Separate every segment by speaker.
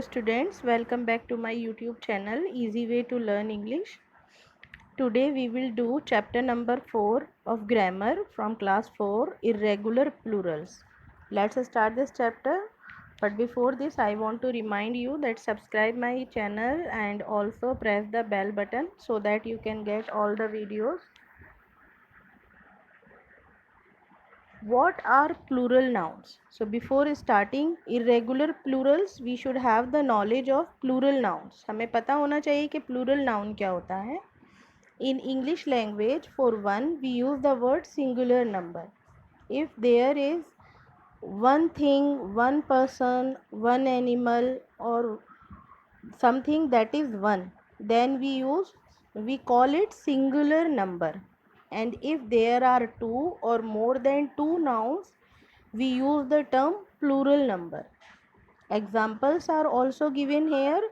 Speaker 1: students, welcome back to my YouTube channel Easy Way to Learn English. Today we will do chapter number 4 of grammar from class 4, irregular plurals. Let's start this chapter. But before this I want to remind you that subscribe my channel and also press the bell button so that you can get all the videos. What are plural nouns? So before starting irregular plurals, we should have the knowledge of plural nouns. हमें पता होना चाहिए कि plural noun क्या होता है. In English language, for one, we use the word singular number. If there is one thing, one person, one animal, or something that is one, then we call it singular number. And if there are two or more than two nouns, we use the term plural number. Examples are also given here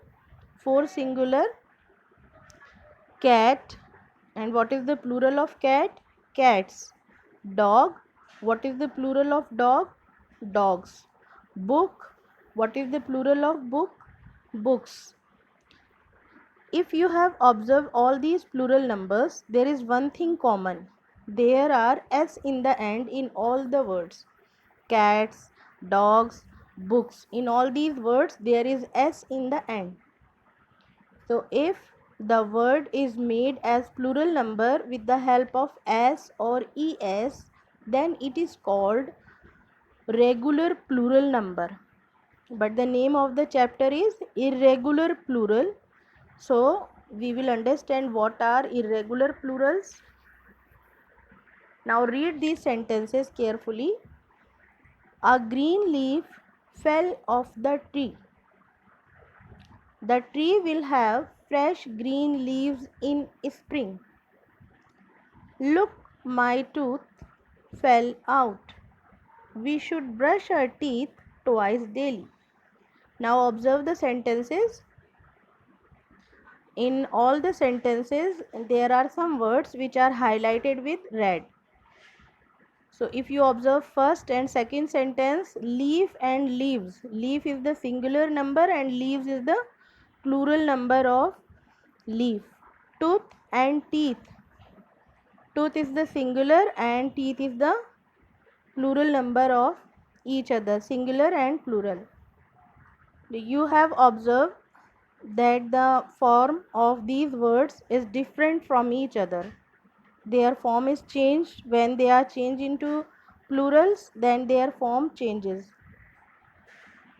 Speaker 1: for singular: cat. And what is the plural of cat? Cats. Dog. What is the plural of dog? Dogs. Book. What is the plural of book? Books. If you have observed all these plural numbers, there is one thing common. There are s in the end in all the words. Cats, dogs, books. In all these words, there is s in the end. So, if the word is made as plural number with the help of s or es, then it is called regular plural number. But the name of the chapter is irregular plural. So, we will understand what are irregular plurals. Now, read these sentences carefully. A green leaf fell off the tree. The tree will have fresh green leaves in spring. Look, my tooth fell out. We should brush our teeth twice daily. Now, observe the sentences. In all the sentences, there are some words which are highlighted with red. So, if you observe first and second sentence, leaf and leaves. Leaf is the singular number and leaves is the plural number of leaf. Tooth and teeth. Tooth is the singular and teeth is the plural number of each other, singular and plural. You have observed that the form of these words is different from each other. Their form is changed when they are changed into plurals, then their form changes.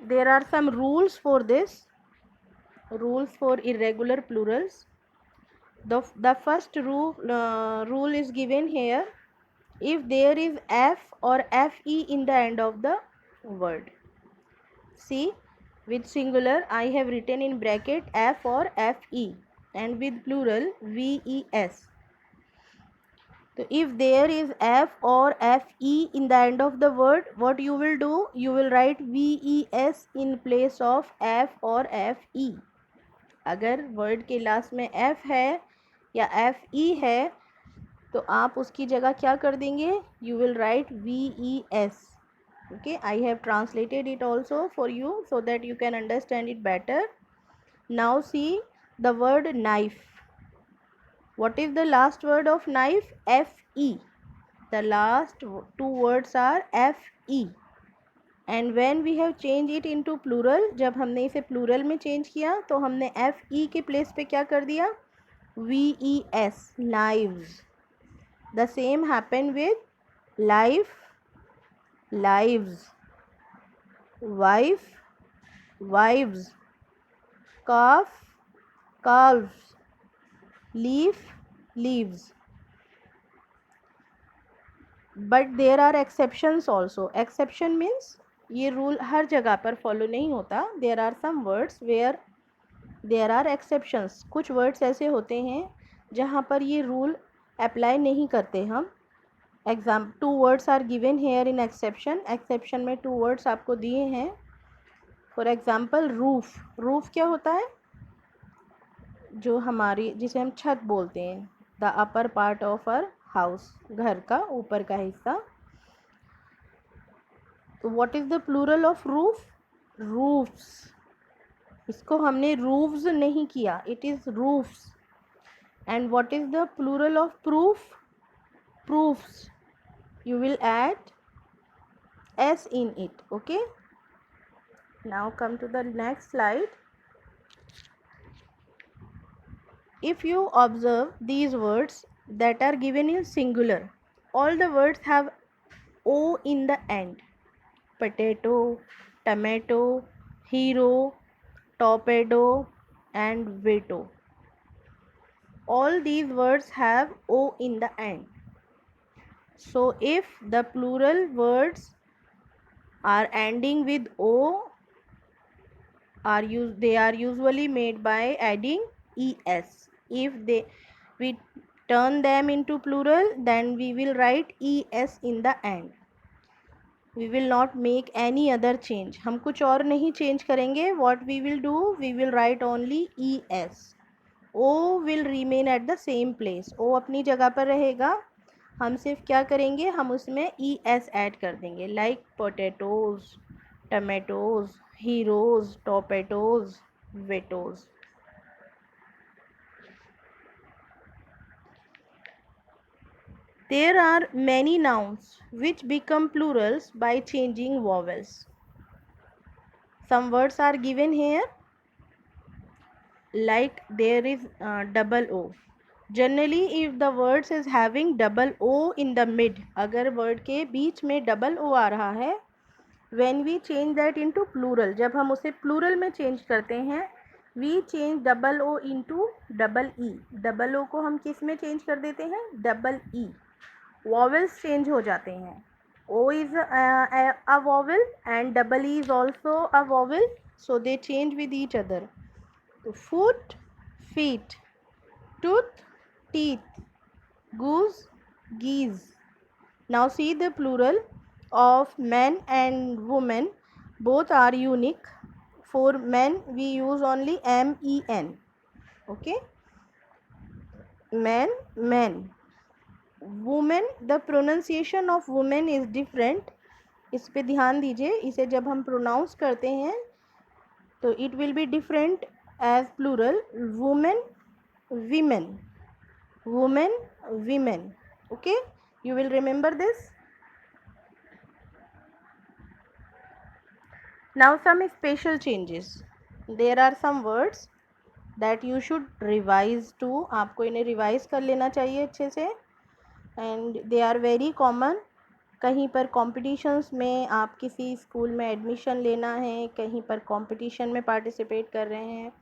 Speaker 1: There are some rules for this, rules for irregular plurals. The first rule is given here. If there is f or fe in the end of the word. See, with singular I have written in bracket f or fe, and with plural ves. So if there is f or fe in the end of the word, what you will do? You will write ves in place of f or fe. अगर word के last में f है या fe है तो आप उसकी जगह क्या कर देंगे? You will write ves. Okay, I have translated it also for you so that you can understand it better. Now see the word knife. What is the last word of knife? fe. The last two words are fe. And when we have changed it into plural, जब हमने इसे plural में change किया तो हमने fe के place पे क्या कर दिया? ves, knives. The same happened with life, lives, wife, wives, calf, calves, leaf, leaves. But there are exceptions also. Exception means ये rule हर जगह पर follow नहीं होता. There are some words where there are exceptions. कुछ words ऐसे होते हैं जहाँ पर ये rule apply नहीं करते हम. Two words are given here in exception. Exception में two words आपको दिए हैं. For example, roof. Roof क्या होता है? जो हमारी जिसे हम छत बोलते हैं. The upper part of our house. घर का ऊपर का हिस्सा. So what is the plural of roof? Roofs. इसको हमने roofs नहीं किया, it is roofs. And what is the plural of proof? Proofs. You will add s in it. Okay, now come to the next slide. If you observe these words that are given in singular, all the words have o in the end. Potato, tomato, hero, torpedo and veto. All these words have o in the end. So if the plural words are ending with o, they are usually made by adding es. If we turn them into plural, then we will write es in the end. We will not make any other change. हम कुछ और नहीं change करेंगे. What we will do, we will write only es. o will remain at the same place. o अपनी जगह पर रहेगा. हम सिर्फ क्या करेंगे, हम उसमें es ऐड कर देंगे. Like potatoes, tomatoes, heroes, torpedoes, vetos. There are many nouns which become plurals by changing vowels. Some words are given here, like there is double o. Generally if the words is having double o in the mid, अगर word के बीच में double o आ रहा है, when we change that into plural, जब हम उसे plural में change करते हैं, we change double o into double e. double o को हम किस में change कर देते हैं, double e. vowels change हो जाते हैं. o is a vowel and double e is also a vowel, so they change with each other. So foot, feet, tooth, teeth, goose, geese. Now see the plural of men and women, both are unique. For men we use only men. Okay, men, men. Women, the pronunciation of women is different. इस पे ध्यान दीजिए, इसे जब हम pronounce करते हैं तो it will be different as plural. Women, women, women, women. Okay, you will remember this. Now some special changes. There are some words that you should revise too. आपको इन्हें revise कर लेना चाहिए अच्छे से. And they are very common. कहीं पर competitions में आप किसी स्कूल में एडमिशन लेना है, कहीं पर competition में participate कर रहे हैं,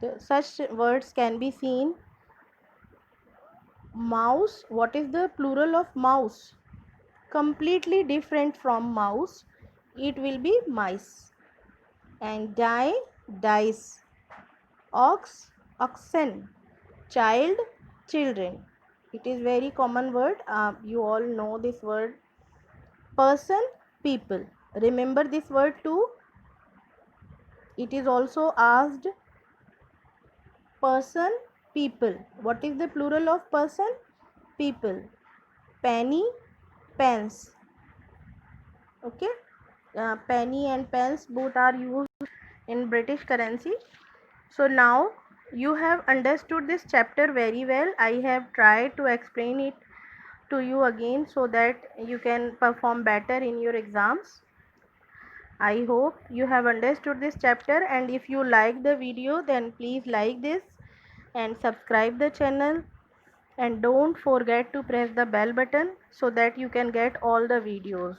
Speaker 1: तो such words can be seen. Mouse, what is the plural of mouse? Completely different from mouse, it will be mice. And die, dice. Ox, oxen. Child, children. It is very common word, you all know this word. Person, people. Remember this word too. It is also asked. Person, people. What is the plural of person? People. Penny, pence. Okay, penny and pence both are used in British currency. So now you have understood this chapter very well. I have tried to explain it to you again so that you can perform better in your exams. I hope you have understood this chapter, and if you like the video then please like this and subscribe the channel, and don't forget to press the bell button so that you can get all the videos.